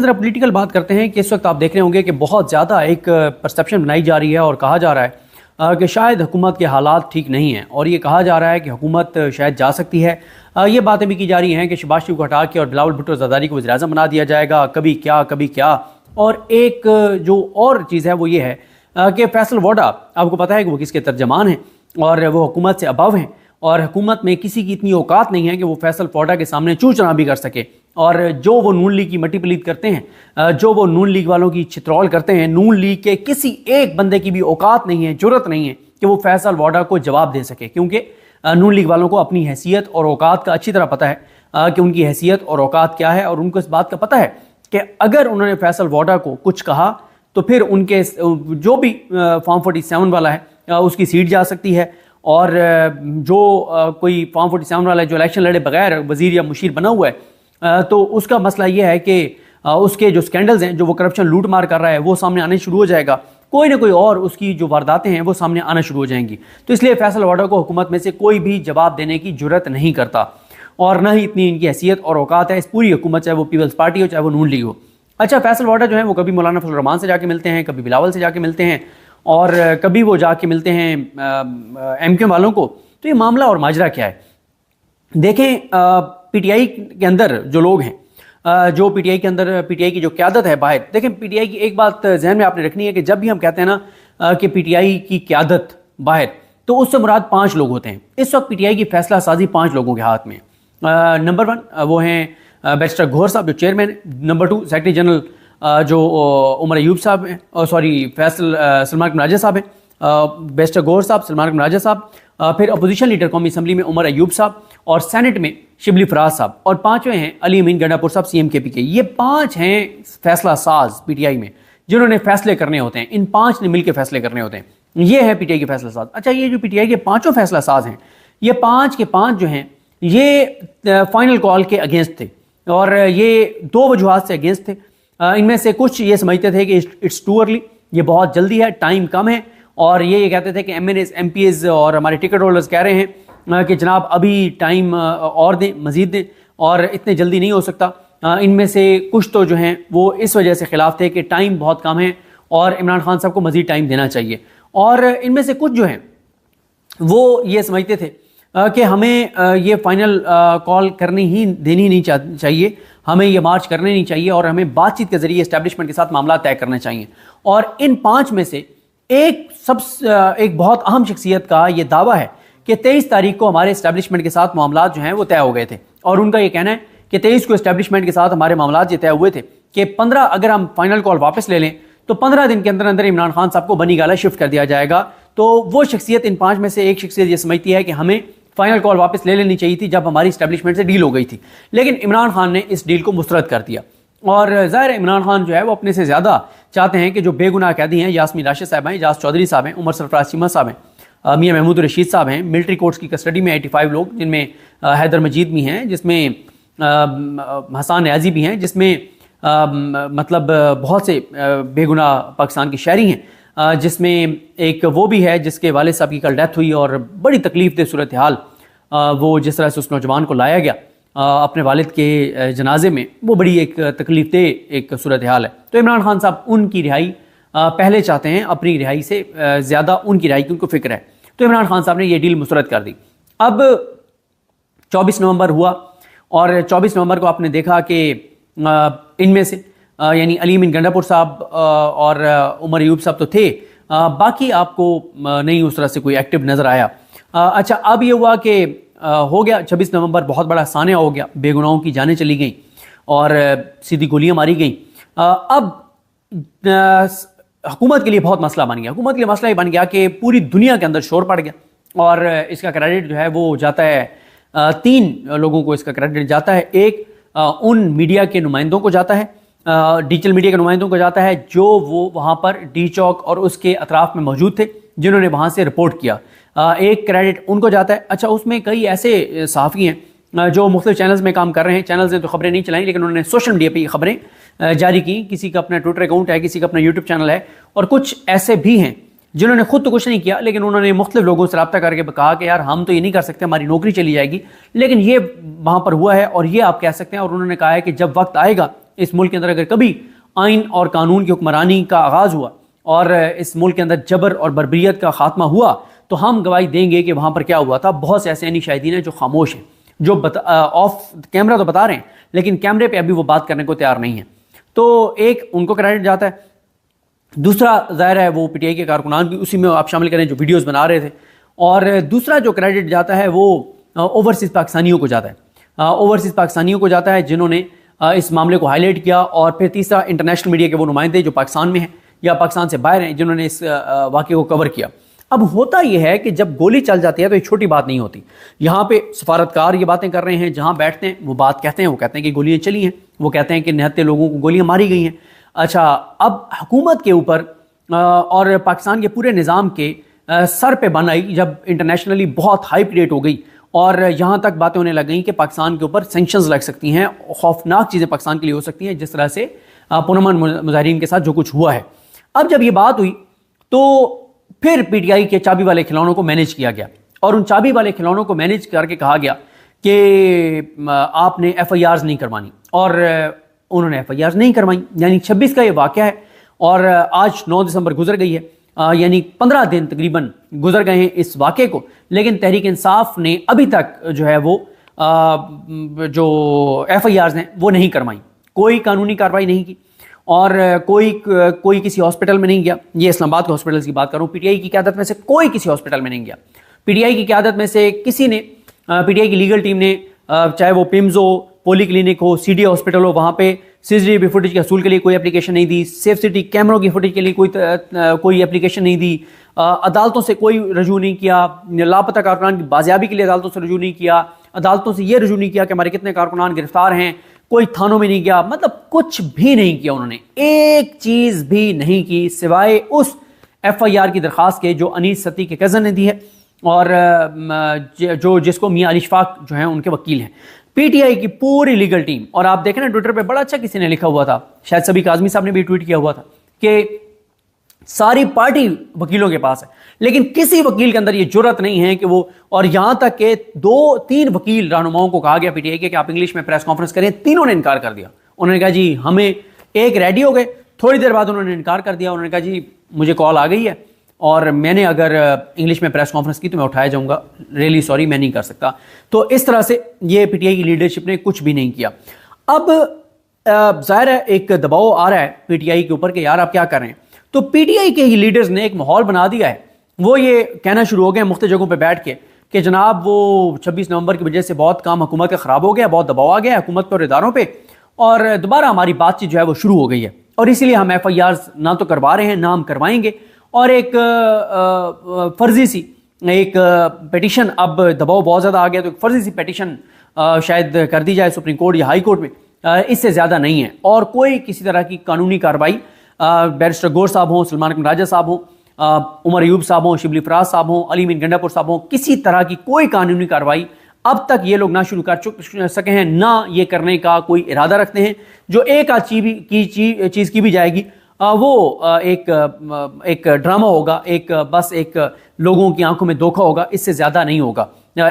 जरा पॉलिटिकल बात करते हैं कि इस वक्त आप देख रहे होंगे कि बहुत ज़्यादा एक परसेप्शन बनाई जा रही है और कहा जा रहा है कि शायद हुकूमत के हालात ठीक नहीं हैं, और ये कहा जा रहा है कि हुकूमत शायद जा सकती है। ये बातें भी की जा रही हैं कि शहबाज शरीफ को हटा के और बिलावल भुट्टो ज़रदारी को वज़ीर-ए-आज़म बना दिया जाएगा, कभी क्या। और एक जो और चीज़ है वो ये है कि फैसल वोडा, आपको पता है कि वो किसके तर्जमान हैं और वो हुकूमत से अबव हैं, और हुकूमत में किसी की इतनी औकात नहीं है कि वो फैसल वोडा के सामने चूं चना भी कर सके। और जो वो नून लीग की मट्टी पलीत करते हैं, जो वो नून लीग वालों की चित्रौल करते हैं, नून लीग के किसी एक बंदे की भी औकात नहीं है, जुर्रत नहीं है कि वो फैसल वोडा को जवाब दे सके, क्योंकि नून लीग वालों को अपनी हैसियत और औकात का अच्छी तरह पता है कि उनकी हैसियत और औकात क्या है, और उनको इस बात का पता है कि अगर उन्होंने फैसल वोडा को कुछ कहा तो फिर उनके जो भी फॉर्म 47 वाला है उसकी सीट जा सकती है, और जो कोई फॉर्म 47 वाला है जो इलेक्शन लड़े बगैर वजीर या मुशीर बना हुआ है, तो उसका मसला ये है कि उसके जो स्कैंडल्स हैं, जो वो करप्शन लूट मार कर रहा है, वो सामने आने शुरू हो जाएगा। कोई ना कोई और उसकी जो वारदातें हैं वो सामने आना शुरू हो जाएंगी। तो इसलिए फैसल वोडा को हुकूमत में से कोई भी जवाब देने की जुर्रत नहीं करता, और ना ही इतनी इनकी हैसियत और औकात है इस पूरी हुकूमत, चाहे वो पीपल्स पार्टी हो चाहे वो नून लीग हो। अच्छा, फैसल वोडा जो है वो कभी मौलाना फजल रहमान से जाके मिलते हैं, कभी बिलावल से जाके मिलते हैं, और कभी वो जाके मिलते हैं MQ वालों को। तो ये मामला और माजरा क्या है? देखें, PTI के अंदर जो लोग हैं, जो PTI के अंदर PTI की जो क़यादत है बाहर, देखें PTI की एक बात जहन में आपने रखनी है कि जब भी हम कहते हैं ना कि PTI की क़यादत बाहर, तो उससे मुराद 5 लोग होते हैं। इस वक्त PTI की फैसला साजी 5 लोगों के हाथ में। नंबर 1 वो हैं बैरिस्टर गौहर साहब जो चेयरमैन है। नंबर 2 सेक्रेटरी जनरल जो उमर अयूब साहब हैं, सलमान राजा साहब हैं, बैरिस्टर गौहर साहब, सलमान राजा साहब, फिर अपोजिशन लीडर कौमी असम्बली में उमर अयूब साहब, और सेनेट में शिबली फराज साहब, और 5वें हैं अली अमीन गंडापुर साहब CMKP के। ये 5 हैं फैसला साज PTI में, जिन्होंने फैसले करने होते हैं। इन 5 ने मिलकर फैसले करने होते हैं। ये है PTI के फैसला साज। अच्छा, ये जो PTI के 5 फैसला साज हैं, ये 5 के 5 जो हैं ये फाइनल कॉल के अगेंस्ट थे, और ये 2 वजूहात से अगेंस्ट थे। इनमें से कुछ ये समझते थे कि इट्स टू अर्ली, ये बहुत जल्दी है, टाइम कम है, और ये कहते थे कि MNAs MPs और हमारे टिकट होल्डर्स कह रहे हैं कि जनाब अभी टाइम और दें, मज़ीद दें, और इतने जल्दी नहीं हो सकता। इनमें से कुछ तो जो हैं वो इस वजह से खिलाफ थे कि टाइम बहुत कम है और इमरान खान साहब को मज़ीद टाइम देना चाहिए। और इनमें से कुछ जो हैं वो ये समझते थे कि हमें ये फाइनल कॉल करनी ही देनी नहीं चाहिए, हमें ये मार्च करने नहीं चाहिए, और हमें बातचीत के जरिए एस्टैब्लिशमेंट के साथ मामला तय करने चाहिए। और इन 5 में से एक बहुत अहम शख्सियत का ये दावा है कि 23 तारीख को हमारे एस्टैब्लिशमेंट के साथ मामला जो हैं वो तय हो गए थे, और उनका ये कहना है कि 23 को एस्टैब्लिशमेंट के साथ हमारे मामला ये तय हुए थे कि 15 अगर हम फाइनल कॉल वापस ले लें तो 15 दिन के अंदर अंदर इमरान खान साहब को बनी गाला शिफ्ट कर दिया जाएगा। तो वो शख्सियत, इन 5 में से एक शख्सियत ये समझती है कि हमें फाइनल कॉल वापस ले लेनी चाहिए थी जब हमारी एस्टैब्लिशमेंट से डील हो गई थी, लेकिन इमरान खान ने इस डील को मुस्तरद कर दिया। और ज़ाहिर इमरान खान जो है वो अपने से ज़्यादा चाहते हैं कि जो बेगुनाह कैदी हैं, यास्मीन राशिद साहब हैं, एजाज चौधरी साहब हैं, उमर सरफराज चीमा साहब हैं, मियां महमूद रशीद साहब हैं, मिलिट्री कोर्ट्स की कस्टडी में 85 लोग, जिनमें हैदर मजीद भी हैं, जिसमें हसान न्याजी भी हैं, जिसमें मतलब बहुत से बेगुनाह पाकिस्तान के शहरी हैं, जिसमें एक वो भी है जिसके वालिद साहब की कल डेथ हुई, और बड़ी तकलीफ दे सूरत हाल वो जिस तरह से उस नौजवान को लाया गया अपने वालिद के जनाजे में, वो बड़ी एक तकलीफ दे एक सूरत हाल है। तो इमरान खान साहब उनकी रिहाई पहले चाहते हैं, अपनी रिहाई से ज़्यादा उनकी रिहाई की उनको फिक्र है। तो इमरान खान साहब ने ये डील मुस्तरद कर दी। अब 24 नवंबर हुआ, और 24 नवंबर को आपने देखा कि इनमें से यानी अली अमीन गंडापुर साहब और उमर अयूब साहब तो थे, बाकी आपको नहीं उस तरह से कोई एक्टिव नज़र आया। अच्छा, अब ये हुआ कि हो गया 26 नवंबर, बहुत बड़ा सान्या हो गया, बेगुनाहों की जानें चली गई और सीधी गोलियां मारी गई। अब हुकूमत के लिए बहुत मसला बन गया। हुकूमत के लिए मसला ये बन गया कि पूरी दुनिया के अंदर शोर पड़ गया, और इसका क्रेडिट जो है वो जाता है 3 लोगों को इसका क्रेडिट जाता है। एक उन मीडिया के नुमाइंदों को जाता है, डिजिटल मीडिया के नुमाइंदों को जाता है जो वो वहाँ पर डी चौक और उसके अतराफ में मौजूद थे, जिन्होंने वहाँ से रिपोर्ट किया। एक क्रेडिट उनको जाता है। अच्छा, उसमें कई ऐसे सहाफ़ी हैं जो मुख्तलिफ चैनल्स में काम कर रहे हैं। चैनल्स ने तो खबरें नहीं चलाई, लेकिन उन्होंने सोशल मीडिया पर ये खबरें जारी की। किसी का अपना ट्विटर अकाउंट है, किसी का अपना यूट्यूब चैनल है, और कुछ ऐसे भी हैं जिन्होंने खुद तो कुछ नहीं किया, लेकिन उन्होंने मुख्तलिफ लोगों से रब्ता करके कहा कि यार हम तो ये नहीं कर सकते, हमारी नौकरी चली जाएगी, लेकिन ये वहाँ पर हुआ है और ये आप कह सकते हैं। और उन्होंने कहा है कि जब वक्त आएगा इस मुल्क के अंदर अगर कभी आइन और कानून की हुक्मरानी का आगाज़ हुआ और इस मुल्क के अंदर जबर और बर्बरियत का खात्मा हुआ, तो हम गवाही देंगे कि वहाँ पर क्या हुआ था। बहुत से ऐसे यानी शाहिदीन हैं जो खामोश हैं, जो ऑफ कैमरा तो बता रहे हैं लेकिन कैमरे पे अभी वो बात करने को तैयार नहीं है। तो एक उनको क्रेडिट जाता है, दूसरा ज़ाहिर है वो पीटीआई के कारकुनान की, उसी में आप शामिल करें जो वीडियोस बना रहे थे, और दूसरा जो क्रेडिट जाता है वो ओवरसीज़ पाकिस्तानियों को जाता है। ओवरसीज़ पाकिस्तानियों को जाता है जिन्होंने इस मामले को हाईलाइट किया, और फिर तीसरा इंटरनेशनल मीडिया के वो नुमाइंदे जो पाकिस्तान में हैं या पाकिस्तान से बाहर हैं जिन्होंने इस वाक़े को कवर किया। अब होता यह है कि जब गोली चल जाती है तो ये छोटी बात नहीं होती। यहाँ पे सफारतकार ये बातें कर रहे हैं, जहाँ बैठते हैं वो बात कहते हैं, वो कहते हैं कि गोलियाँ चली हैं, वो कहते हैं कि निहत्ते लोगों को गोलियाँ मारी गई हैं। अच्छा, अब हुकूमत के ऊपर और पाकिस्तान के पूरे निज़ाम के सर पे बन आई जब इंटरनेशनली बहुत हाई क्रिएट हो गई और यहाँ तक बातें होने लग गई कि पाकिस्तान के ऊपर सैंक्शंस लग सकती हैं, खौफनाक चीज़ें पाकिस्तान के लिए हो सकती हैं, जिस तरह से पुरअमन मुजाहिरीन के साथ जो कुछ हुआ है। अब जब ये बात हुई तो फिर पीटीआई के चाबी वाले खिलौनों को मैनेज किया गया, और उन चाबी वाले खिलौनों को मैनेज करके कहा गया कि आपने एफआईआर्स नहीं करवानी, और उन्होंने एफआईआर्स नहीं करवाई। यानी 26 का ये वाक़या है और आज 9 दिसंबर गुजर गई है, यानी 15 दिन तकरीबन गुजर गए हैं इस वाक़े को, लेकिन तहरीक इंसाफ ने अभी तक जो है वो जो एफआईआर्स हैं वो नहीं करवाई, कोई कानूनी कार्रवाई नहीं की, और कोई किसी हॉस्पिटल में नहीं गया। ये इस्लामाबाद के हॉस्पिटल की बात करूँ, पीटीआई की क़यादत में से कोई किसी हॉस्पिटल में नहीं गया। पीटीआई की क़यादत में से किसी ने, पीटीआई की लीगल टीम ने, चाहे वो पिम्स हो, पोली क्लिनिक हो, सीडी हॉस्पिटल हो, वहाँ पे सीसीटीवी फुटेज के हसूल के लिए कोई एप्लीकेशन नहीं दी, सेफ सिटी कैमरों की फुटेज के लिए कोई एप्लीकेशन नहीं दी, अदालतों से कोई रजू नहीं किया, लापता कारकुनान की बाजियाबी के लिए अदालतों से रजू नहीं किया, अदालतों से ये रजू नहीं किया कि हमारे कितने कारकुनान गिरफ्तार हैं, कोई थानों में नहीं गया, मतलब कुछ भी नहीं किया उन्होंने, एक चीज़ भी नहीं की सिवाय उस एफआईआर की दरख्वास्त के जो अनीस सती के कज़न ने दी है और जिसको मियां अली शफाक जो हैं उनके वकील हैं। पीटीआई की पूरी लीगल टीम, और आप देखें ना ट्विटर पे बड़ा अच्छा किसी ने लिखा हुआ था, शायद सभी काज़मी साहब ने भी ट्वीट किया हुआ था कि सारी पार्टी वकीलों के पास है, लेकिन किसी वकील के अंदर ये जुर्रत नहीं है कि वो, और यहां तक के 2-3 वकील रहनुमाओं को कहा गया पीटीआई के कि आप इंग्लिश में प्रेस कॉन्फ्रेंस करें, तीनों ने इनकार कर दिया। उन्होंने कहा जी हमें, एक रेडी हो गए, थोड़ी देर बाद उन्होंने इनकार कर दिया। उन्होंने कहा जी मुझे कॉल आ गई है और मैंने अगर इंग्लिश में प्रेस कॉन्फ्रेंस की तो मैं उठाया जाऊंगा, रियली सॉरी मैं नहीं कर सकता। तो इस तरह से ये पीटीआई की लीडरशिप ने कुछ भी नहीं किया। अब जाहिर है एक दबाव आ रहा है पीटीआई के ऊपर कि यार आप क्या कर रहे हैं, तो पीटीआई के ही लीडर्स ने एक माहौल बना दिया है। वो ये कहना शुरू हो गए मुख्तलिफ जगहों पे बैठ के कि जनाब वो 26 नवंबर की वजह से बहुत काम हुकूमत का ख़राब हो गया, बहुत दबाव आ गया हुकूमत पर, इदारों पे, और दोबारा हमारी बातचीत जो है वो शुरू हो गई है और इसीलिए हम एफआईआर्स ना तो करवा रहे हैं ना हम करवाएंगे। और एक फर्जी सी एक पिटीशन, अब दबाव बहुत ज़्यादा आ गया तो एक फर्जी सी पिटीशन शायद कर दी जाए सुप्रीम कोर्ट या हाई कोर्ट में, इससे ज़्यादा नहीं है। और कोई किसी तरह की कानूनी कार्रवाई, बैरिस्टर गौर साहब हों, सलमान अकमल राजा साहब हों, उमर अयूब साहब हों, शिबली फराज साहब हों, अली मीन गंडापुर साहब हों, किसी तरह की कोई कानूनी कार्रवाई अब तक ये लोग ना शुरू कर सके हैं, ना ये करने का कोई इरादा रखते हैं। जो एक आध चीज़ की भी जाएगी वो एक ड्रामा होगा, बस एक लोगों की आंखों में धोखा होगा, इससे ज़्यादा नहीं होगा।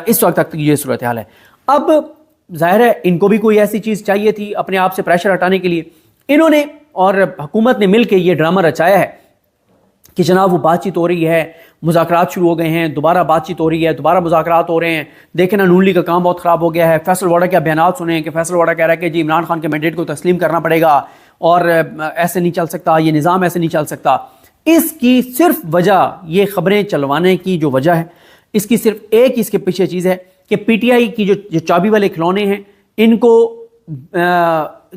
इस वक्त तक ये सूरत हाल है। अब जाहिर है इनको भी कोई ऐसी चीज़ चाहिए थी अपने आप से प्रेशर हटाने के लिए। इन्होंने और हुकूमत ने मिलकर ये ड्रामा रचाया है कि जनाब वो बातचीत हो रही है, मुज़ाकरात शुरू हो गए हैं, दोबारा बातचीत हो रही है, दोबारा मुज़ाकरात हो रहे हैं, देखें ना नून लीग का काम बहुत ख़राब हो गया है। फैसल वाडा के बयान सुने हैं कि फैसल वाडा कह रहा है कि जी इमरान खान के मैंडेट को तस्लीम करना पड़ेगा और ऐसे नहीं चल सकता, ये निज़ाम ऐसे नहीं चल सकता। इसकी सिर्फ वजह, ये खबरें चलवाने की जो वजह है, इसकी सिर्फ एक इसके पीछे चीज़ है कि पीटीआई की जो चाबी वाले खिलौने हैं, इनको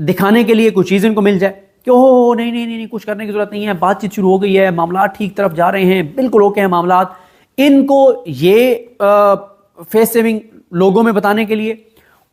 दिखाने के लिए कुछ चीज़ इनको मिल जाए कि ओह नहीं नहीं नहीं कुछ करने की जरूरत नहीं है, बातचीत शुरू हो गई है, मामला ठीक तरफ जा रहे हैं, बिल्कुल ओके हैं मामला। इनको ये फेस सेविंग लोगों में बताने के लिए,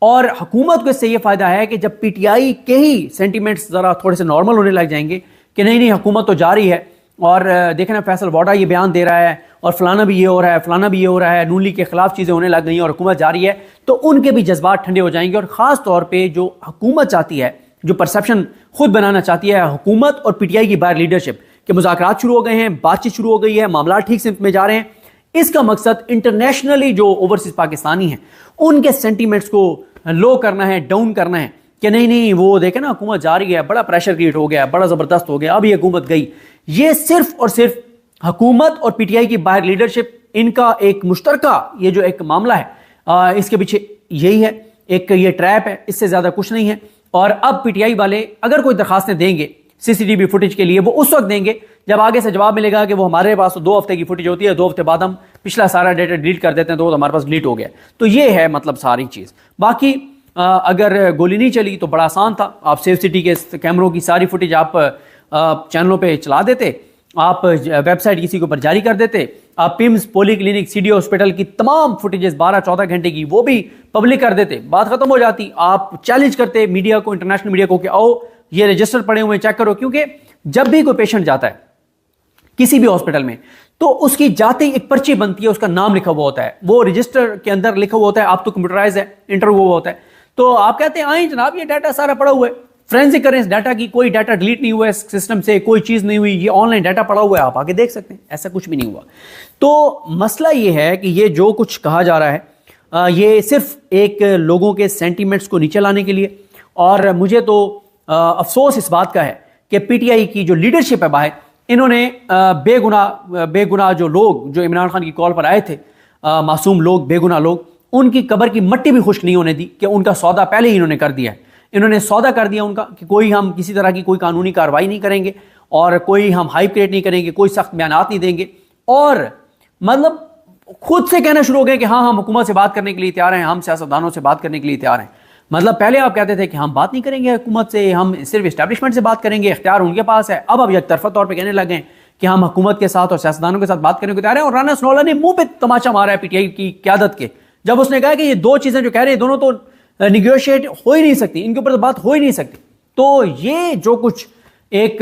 और हुकूमत को इससे ये फायदा है कि जब पीटीआई के ही सेंटीमेंट्स जरा थोड़े से नॉर्मल होने लग जाएंगे कि नहीं नहीं हुकूमत तो जा रही है, और देखें ना फैसल वाडा ये बयान दे रहा है और फलाना भी ये हो रहा है, फलाना भी ये हो रहा है, नून लीग के खिलाफ चीज़ें होने लग गई और हुकूमत जा रही है, तो उनके भी जज्बात ठंडे हो जाएंगे। और ख़ास तौर पर जो हुकूमत चाहती है, जो परसेप्शन खुद बनाना चाहती है हुकूमत और पीटीआई की बाहर लीडरशिप के मुज़ाकरात शुरू हो गए हैं, बातचीत शुरू हो गई है, मामला ठीक सिमत में जा रहे हैं, इसका मकसद इंटरनेशनली जो ओवरसीज पाकिस्तानी हैं उनके सेंटीमेंट्स को लो करना है, डाउन करना है, कि नहीं नहीं वो देखे ना हुकूमत जा रही है, बड़ा प्रेशर क्रिएट हो गया, बड़ा ज़बरदस्त हो गया, अब ये हुकूमत गई। ये सिर्फ और सिर्फ हुकूमत और पीटीआई की बाहर लीडरशिप, इनका एक मुश्तरका ये जो एक मामला है, इसके पीछे यही है, एक ये ट्रैप है, इससे ज़्यादा कुछ नहीं है। और अब पीटीआई वाले अगर कोई दरखास्तें देंगे सीसीटीवी फुटेज के लिए, वो उस वक्त देंगे जब आगे से जवाब मिलेगा कि वो हमारे पास तो 2 हफ्ते की फुटेज होती है, 2 हफ्ते बाद हम पिछला सारा डेटा डिलीट कर देते हैं, तो हमारे पास डिलीट हो गया। तो ये है मतलब सारी चीज़। बाकी अगर गोली नहीं चली तो बड़ा आसान था, आप सेफ सिटी के कैमरों की सारी फुटेज आप चैनलों पे चला देते, आप वेबसाइट किसी के ऊपर जारी कर देते, आप पिम्स, पोली क्लिनिक, सीडी हॉस्पिटल की तमाम फुटेजेस 12-14 घंटे की वो भी पब्लिक कर देते, बात खत्म हो जाती। आप चैलेंज करते मीडिया को, इंटरनेशनल मीडिया को कि आओ ये रजिस्टर पड़े हुए चेक करो, क्योंकि जब भी कोई पेशेंट जाता है किसी भी हॉस्पिटल में तो उसकी जाते ही एक पर्ची बनती है, उसका नाम लिखा हुआ होता है, वो रजिस्टर के अंदर लिखा हुआ होता है, आप तो कंप्यूटराइज है, इंटर हुआ होता है। तो आप कहते हैं आए जनाब ये डाटा सारा पड़ा हुआ है, फोरेंसिक करें इस डाटा की, कोई डाटा डिलीट नहीं हुआ है सिस्टम से, कोई चीज नहीं हुई, ये ऑनलाइन डाटा पड़ा हुआ है, आप आके देख सकते हैं, ऐसा कुछ भी नहीं हुआ। तो मसला ये है कि ये जो कुछ कहा जा रहा है ये सिर्फ एक लोगों के सेंटीमेंट्स को नीचे लाने के लिए, और मुझे तो अफसोस इस बात का है कि पीटीआई की जो लीडरशिप है बाहर, इन्होंने बेगुनाह जो लोग जो इमरान खान की कॉल पर आए थे, मासूम लोग, बेगुनाह लोग, उनकी कब्र की मट्टी भी खुश्क नहीं होने दी कि उनका सौदा पहले ही इन्होंने कर दिया है। इन्होंने सौदा कर दिया उनका कि कोई हम किसी तरह की कोई कानूनी कार्रवाई नहीं करेंगे और कोई हम हाइप क्रिएट नहीं करेंगे, कोई सख्त बयानात नहीं देंगे, और मतलब खुद से कहना शुरू हो गए कि हाँ हम हुकूमत से बात करने के लिए तैयार हैं, हम सियासतदानों से बात करने के लिए तैयार हैं। मतलब पहले आप कहते थे कि हम बात नहीं करेंगे हुकूमत से, हम सिर्फ इस्टेब्लिशमेंट से बात करेंगे, इख्तियार उनके पास है। अब एक तरफा तौर पे कहने लगे कि हम हुकूमत के साथ और सियासतदानों के साथ बात करने को तैयार हैं। और राना सनोला ने मुंह पे तमाचा मारा है पीटीआई की क़यादत के, जब उसने कहा कि ये दो चीजें जो कह रहे हैं दोनों तो निगोशिएट हो ही नहीं सकती, इनके ऊपर तो बात हो ही नहीं सकती। तो ये जो कुछ एक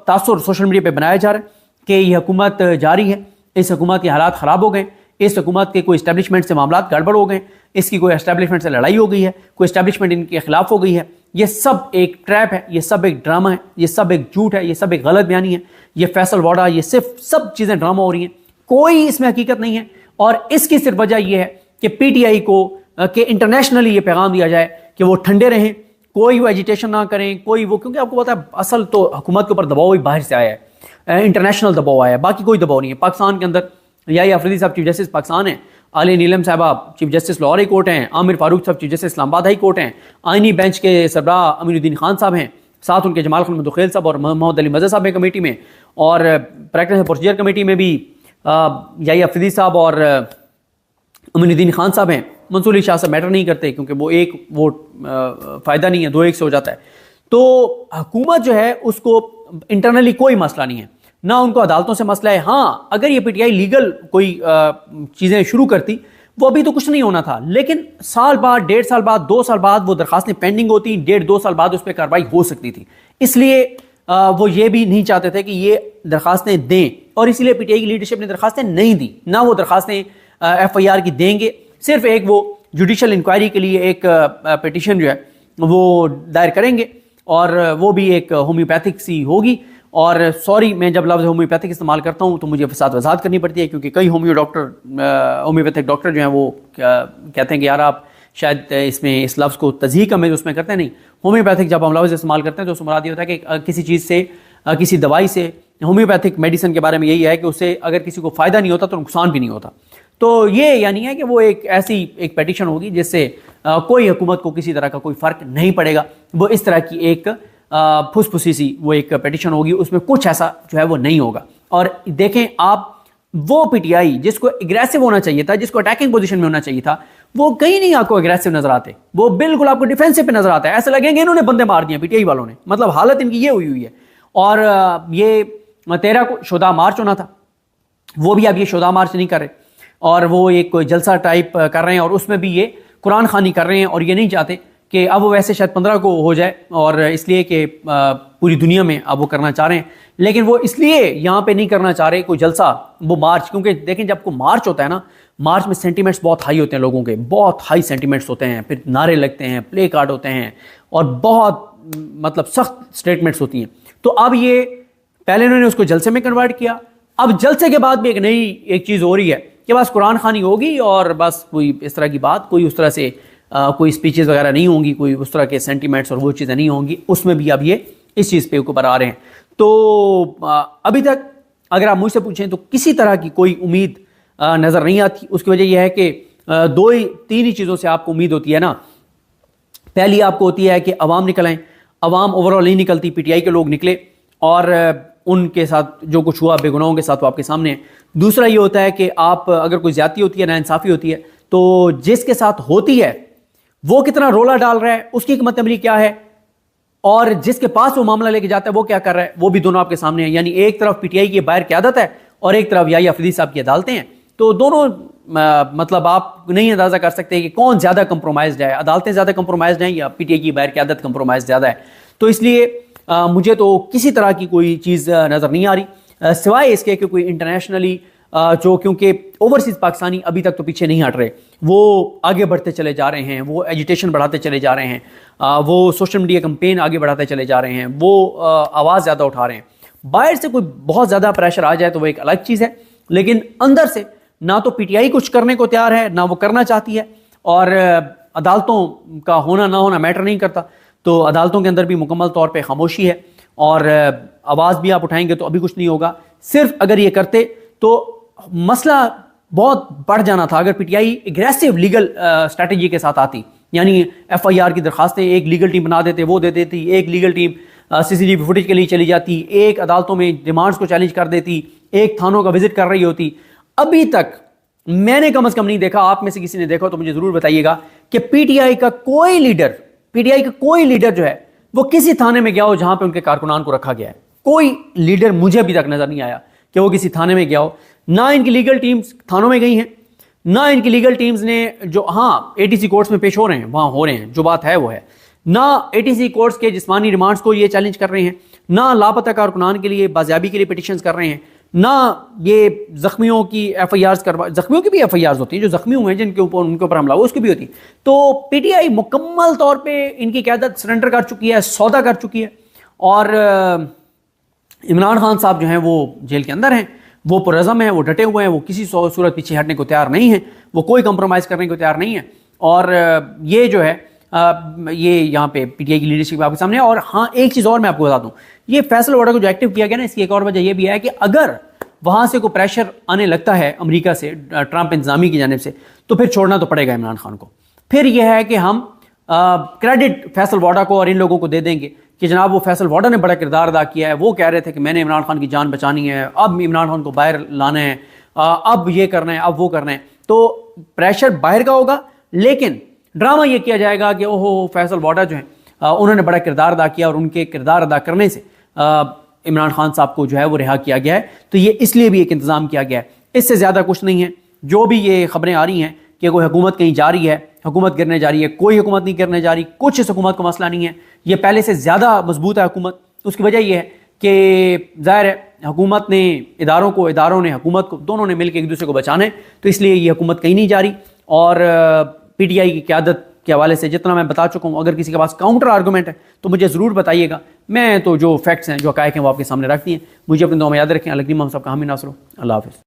तासुर सोशल मीडिया पे बनाया जा रहा है कि ये हुकूमत जारी है, इस हुकूमत के हालात ख़राब हो गए, इस हुकूमत के कोई इस्टेब्लिशमेंट से मामला गड़बड़ हो गए, इसकी कोई एस्टेब्लिशमेंट से लड़ाई हो गई है, कोई एस्टेब्लिशमेंट इनके खिलाफ हो गई है, ये सब एक ट्रैप है, ये सब एक ड्रामा है, ये सब एक झूठ है, ये सब एक गलत बयानी है, ये फैसल वाडा, ये सिर्फ सब चीज़ें ड्रामा हो रही हैं, कोई इसमें हकीकत नहीं है। और इसकी सिर्फ वजह यह है कि पीटीआई को कि इंटरनेशनली ये पैगाम दिया जाए कि वो ठंडे रहें, कोई वो एजिटेशन ना करें, कोई वो, क्योंकि आपको पता है असल तो हुकूमत के ऊपर दबाव ही बाहर से आया है, इंटरनेशनल दबाव आया है, बाकी कोई दबाव नहीं है। पाकिस्तान के अंदर याही अफरीदी साहब चीफ जस्टिस पाकिस्तान है, आली नीलम साहबा chief justice Lahore high court हैं, आमिर फारूक साहब chief justice Islamabad high court हैं, आइनी बेंच के सरबराह अमीनुद्दीन खान साहब हैं, साथ उनके जमाल खान मदुखैल साहब और मोहम्मद अली मज़हर साहब हैं कमेटी में, और प्रैक्टिस प्रोसीजर कमेटी में भी याही अफरीदी साहब और अमीनुद्दीन खान साहब हैं। मंसूर अली शाह साहब मैटर नहीं करते क्योंकि वो एक वोट फ़ायदा नहीं है, 2-1 से हो जाता है। तो हुकूमत जो है उसको इंटरनली कोई मसला नहीं है, ना उनको अदालतों से मसला है। हाँ, अगर ये पीटीआई लीगल कोई चीज़ें शुरू करती, वो अभी तो कुछ नहीं होना था, लेकिन साल बाद, 1.5 साल बाद, 2 साल बाद वो दरखास्तें पेंडिंग होती, 1.5-2 साल बाद उस पर कार्रवाई हो सकती थी। इसलिए वो ये भी नहीं चाहते थे कि ये दरखास्तें दें, और इसीलिए पीटीआई की लीडरशिप ने दरखास्तें नहीं दी, ना वो दरखास्तें FIR की देंगे। सिर्फ एक वो जुडिशल इंक्वायरी के लिए एक पिटिशन जो है वो दायर करेंगे, और वो भी एक होम्योपैथिक सी होगी। और सॉरी, मैं जब लफ्ज़ होम्योपैथिक इस्तेमाल करता हूँ तो मुझे साथ वजाहत करनी पड़ती है, क्योंकि कई होम्योपैथिक डॉक्टर जो हैं वो कहते हैं कि यार आप शायद इसमें इस लफ्ज़ को तज़हीक का में उसमें करते हैं। नहीं, होम्योपैथिक जब हम लफ्ज़ इस्तेमाल करते हैं तो उसमें मुराद ये होता है कि किसी चीज़ से, किसी दवाई से, होम्योपैथिक मेडिसिन के बारे में यही है कि उससे अगर किसी को फ़ायदा नहीं होता तो नुकसान भी नहीं होता। तो ये यानी है कि वो एक ऐसी एक पेटिशन होगी जिससे कोई हुकूमत को किसी तरह का कोई फ़र्क नहीं पड़ेगा। वो इस तरह की एक फुसफुसी सी वो एक पेटिशन होगी, उसमें कुछ ऐसा जो है वो नहीं होगा। और देखें आप, वो पीटीआई जिसको एग्रेसिव होना चाहिए था, जिसको अटैकिंग पोजीशन में होना चाहिए था, वो कहीं नहीं आपको एग्रेसिव नजर आते, वो बिल्कुल आपको डिफेंसिव पे नजर आता है। ऐसे लगेंगे इन्होंने बंदे मार दिए पीटीआई वालों ने, मतलब हालत इनकी ये हुई है। और ये 13 को शोधा मार्च होना था, वो भी अब ये शोधा मार्च नहीं कर रहे, और वो एक कोई जलसा टाइप कर रहे हैं, और उसमें भी ये कुरान खानी कर रहे हैं, और ये नहीं चाहते कि अब वो वैसे शायद 15 को हो जाए, और इसलिए कि पूरी दुनिया में अब वो करना चाह रहे हैं, लेकिन वो इसलिए यहाँ पे नहीं करना चाह रहे कोई जलसा, वो मार्च, क्योंकि देखें जब को मार्च होता है ना, मार्च में सेंटीमेंट्स बहुत हाई होते हैं लोगों के, बहुत हाई सेंटीमेंट्स होते हैं, फिर नारे लगते हैं, प्ले कार्ड होते हैं, और बहुत मतलब सख्त स्टेटमेंट्स होती हैं। तो अब ये पहले इन्होंने उसको जलसे में कन्वर्ट किया, अब जलसे के बाद भी एक नई एक चीज़ हो रही है कि बस कुरान खानी होगी, और बस कोई इस तरह की बात, कोई उस तरह से कोई स्पीचेस वगैरह नहीं होंगी, कोई उस तरह के सेंटिमेंट्स और वो चीज़ें नहीं होंगी, उसमें भी अब ये इस चीज़ पे ऊपर आ रहे हैं। तो अभी तक अगर आप मुझसे पूछें तो किसी तरह की कोई उम्मीद नज़र नहीं आती। उसकी वजह यह है कि तीन ही चीज़ों से आपको उम्मीद होती है ना। पहली आपको होती है कि अवाम निकल आए, अवाम ओवरऑल नहीं निकलती, पीटीआई के लोग निकले और उनके साथ जो कुछ हुआ बेगुनाहों के साथ वो आपके सामने है। दूसरा ये होता है कि आप अगर कोई ज्यादती होती है, नाइंसाफ़ी होती है, तो जिसके साथ होती है वो कितना रोला डाल रहा है, उसकी हिकमत अमली क्या है, और जिसके पास वो मामला लेके जाता है वो क्या कर रहा है, वो भी दोनों आपके सामने है। यानी एक तरफ पीटीआई की बाहर क़यादत है और एक तरफ याहिया अफरीदी साहब की अदालतें हैं। तो दोनों मतलब आप नहीं अंदाजा कर सकते कि कौन ज्यादा कंप्रोमाइज्ड है, अदालतें ज्यादा कंप्रोमाइज्ड हैं या पीटीआई की बाहर क़यादत कंप्रोमाइज ज्यादा है। तो इसलिए मुझे तो किसी तरह की कोई चीज़ नज़र नहीं आ रही, सिवाय इसके कि कोई इंटरनेशनली जो, क्योंकि ओवरसीज़ पाकिस्तानी अभी तक तो पीछे नहीं हट रहे, वो आगे बढ़ते चले जा रहे हैं, वो एजिटेशन बढ़ाते चले जा रहे हैं, वो सोशल मीडिया कैंपेन आगे बढ़ाते चले जा रहे हैं, वो आवाज़ ज़्यादा उठा रहे हैं। बाहर से कोई बहुत ज़्यादा प्रेशर आ जाए तो वो एक अलग चीज़ है, लेकिन अंदर से ना तो पीटीआई कुछ करने को तैयार है, ना वो करना चाहती है, और अदालतों का होना ना होना मैटर नहीं करता। तो अदालतों के अंदर भी मुकम्मल तौर पे खामोशी है, और आवाज़ भी आप उठाएंगे तो अभी कुछ नहीं होगा। सिर्फ अगर ये करते तो मसला बहुत बढ़ जाना था। अगर पीटीआई एग्रेसिव लीगल स्ट्रेटजी के साथ आती, यानी एफआईआर की दरखास्तें एक लीगल टीम बना देते, वो दे देती, एक लीगल टीम सीसीटीवी फुटेज के लिए चली जाती, एक अदालतों में डिमांड्स को चैलेंज कर देती, एक थानों का विजिट कर रही होती। अभी तक मैंने कम से कम नहीं देखा, आप में से किसी ने देखा तो मुझे जरूर बताइएगा कि पीटीआई का कोई लीडर जो है वो किसी थाने में गया हो जहां पे उनके कारकुनान को रखा गया है। कोई लीडर मुझे अभी तक नजर नहीं आया कि वो किसी थाने में गया हो। ना इनकी लीगल टीम्स थानों में गई हैं, ना इनकी लीगल टीम्स ने जो एटीसी कोर्ट्स में पेश हो रहे हैं वहां हो रहे हैं, जो बात है वो है। ना एटीसी कोर्ट्स के जिस्मानी रिमांड्स को ये चैलेंज कर रहे हैं, ना लापता कारकुनान के लिए बाजियाबी के लिए पिटिशंस कर रहे हैं, ना ये जख्मियों की एफआईआर्स करवा, जख्मियों की भी एफआईआर्स होती हैं, जो जख्मी हुए हैं जिनके ऊपर उनके ऊपर हमला हुआ उसकी भी होती है। तो पीटीआई मुकम्मल तौर पे इनकी क़यादत सरेंडर कर चुकी है, सौदा कर चुकी है, और इमरान खान साहब जो हैं वो जेल के अंदर हैं, वो पुरज़म हैं, वो डटे हुए हैं, वो किसी सूरत पीछे हटने को तैयार नहीं है, वो कोई कंप्रोमाइज़ करने को तैयार नहीं है। और ये जो है ये यहाँ पे पीटीआई की लीडरशिप आपके सामने है। और हाँ, एक चीज़ और मैं आपको बता दूँ, ये फैसल वाडा को जो एक्टिव किया गया ना, इसकी एक और वजह यह भी है कि अगर वहाँ से कोई प्रेशर आने लगता है अमेरिका से, ट्रंप इंतजामी की जानिब से, तो फिर छोड़ना तो पड़ेगा इमरान खान को। फिर यह है कि हम क्रेडिट फैसल वाडा को और इन लोगों को दे देंगे कि जनाब वो फैसल वाडा ने बड़ा किरदार अदा किया है, वो कह रहे थे कि मैंने इमरान खान की जान बचानी है, अब इमरान खान को बाहर लाना है, अब ये करना है, अब वो करना है। तो प्रेशर बाहर का होगा, लेकिन ड्रामा ये किया जाएगा कि ओहो फैसल वाडा जो है उन्होंने बड़ा किरदार अदा किया, और उनके किरदार अदा करने से इमरान खान साहब को जो है वो रिहा किया गया है। तो ये इसलिए भी एक इंतज़ाम किया गया है, इससे ज़्यादा कुछ नहीं है। जो भी ये खबरें आ रही हैं कि कोई हुकूमत कहीं जा रही है, हुकूमत गिरने जा रही है, कोई हुकूमत नहीं गिरने जा रही, कुछ इस हुकूमत का मसला नहीं है, ये पहले से ज़्यादा मजबूत है हुकूमत। उसकी वजह यह है कि ज़ाहिर है हुकूमत ने इदारों ने हुकूमत को, दोनों ने मिलकर एक दूसरे को बचाना है, तो इसलिए ये हुकूमत कहीं नहीं जा रही। और पीटीआई की क़यादत के हवाले से जितना मैं बता चुका हूँ, अगर किसी के पास काउंटर आर्गूमेंट है तो मुझे ज़रूर बताइएगा। मैं तो जो फैक्ट्स हैं, जो हक़ाइक़ हैं, वो आपके सामने रखती हैं। मुझे अपने दुआ में याद रखें। अल्लाह हम सब का हामी नासरो। अल्लाह हाफ़िज़।